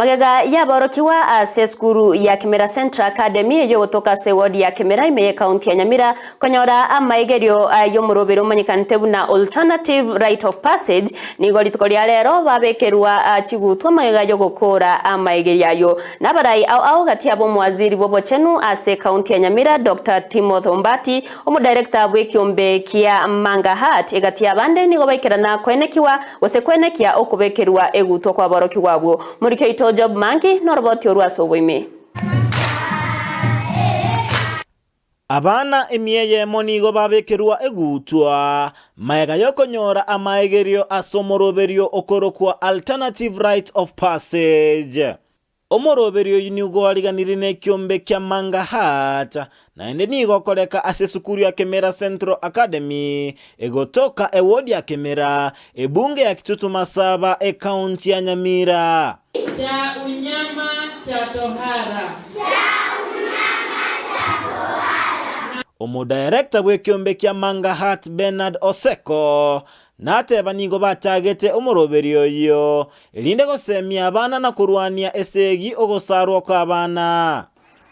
Magega ya borokiwa ase skuru ya Nyamira Central Academy yo gotoka se ward ya Nyamira ime county ya Nyamira konyora amaigerio yo murobero manyikanite na Alternative Rite of Passage ni gori tukoria rero babekerwa chigutwa magega yo gukora amaigeria yo nabarai au gati abo mwaziri bobo chenu ase county ya Nyamira Dr. Timothy Ombati omu director bwekiombe kia Manga Heart egati abande ni gobaikirana kwenekiwa osekwenekia okubekerwa egutwa kwa borokiwa abo muri Job Mangi noroboti oruaso boime. Abana emieye monigo babekerwa egutwa maega yokonyora amaigerio asomoroberio okorokwa Alternative Rite of Passage. Omoroberio yunigo aliganirine kiombe kya Manga Heart na ende nigo koleka ase sukuru ya Nyamira Central Academy egotoka ward ya Nyamira ebunge ya Kitutu Masaba county ya Nyamira. Cha unyama cha tohara. Omudirector bwekiombe kya Manga Heart Bernard Oseko nateba nigo batagete omoroberio yo elinde gosemia abana na kurwania esegi ogosarwa kwa abana.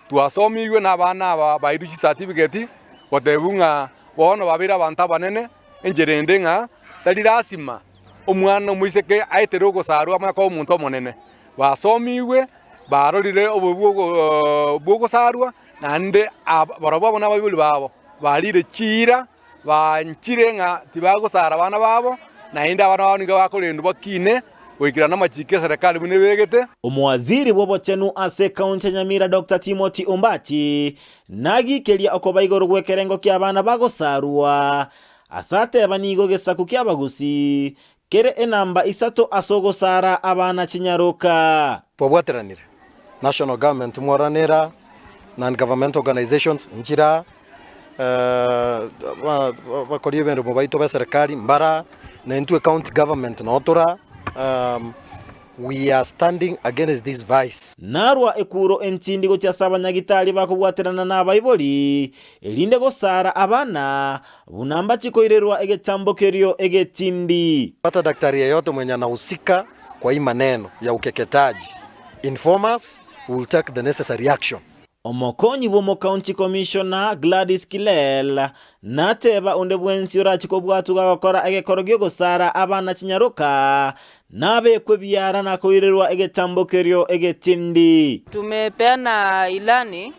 Twasomiwe na abana bairuchi certificate gotebunga bono babira abantu abanene enjerende nga tarirasima omwana omwiseke aitero gosarwa amaka omuntu omonene basomiwe barorire obugosarwa nande barabo na babuli babo barire chira banchire nga tibagosara abana babo na inda abana babo niga bakolendu bakine wikira na machike serikali bune begete. Omwaziri bobochenu ase county ya Nyamira Dr. Timothy Ombati nagi kelia okobaigoro gwekerengo kya abana bagosarwa asate abanigo gesaku kya Gusii kere enamba isato asogosara abana chinyaroka pobwateranire national government mwaranera non-government organizations njira bakoriye bendo mubaito ba serikali mbara na into county government notora. We are standing against this vice. Narwa ekuro entindi gocha sabanyagitali bakubwaterana na baiboli elinde gosara abana bunamba chikoirerwa egetambokerio egetindi. Pata daktari yeyote mwenye anahusika kwa hii maneno ya ukeketaji, inform us, we will take the necessary action. Omokonyi bomo county commissioner Gladys Kilel nateba onde bwensi orachiko bwatu gakora egekorogyo gosara abana chinyaroka nabe kwebyara na koirerwa egetambokerio egetindi. Tumepeana ilani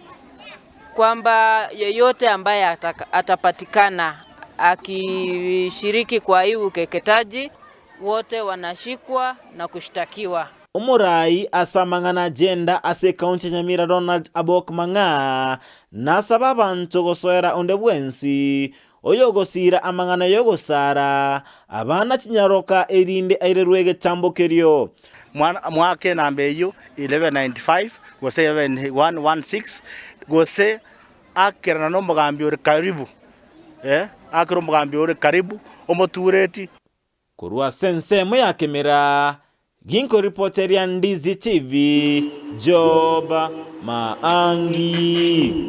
kwamba yeyote ambaye atapatikana akishiriki kwa hii ukeketaji wote wanashikwa na kushtakiwa. Umurai asamangana agenda ase county Nyamira Ronald Abok Manga nasaba abantu gosoera onde bwensi oyogosira amangana yogosara abana chinyaroka erinde airerwe egetambokerio. Mwake nambeyo 1195 gose 7116 gose akera no mugambi ore karibu akero mugambi ore karibu omotureti kurwa sensemo ya Nyamira. Ginko reporter ya Ndizi TV Job Maangi.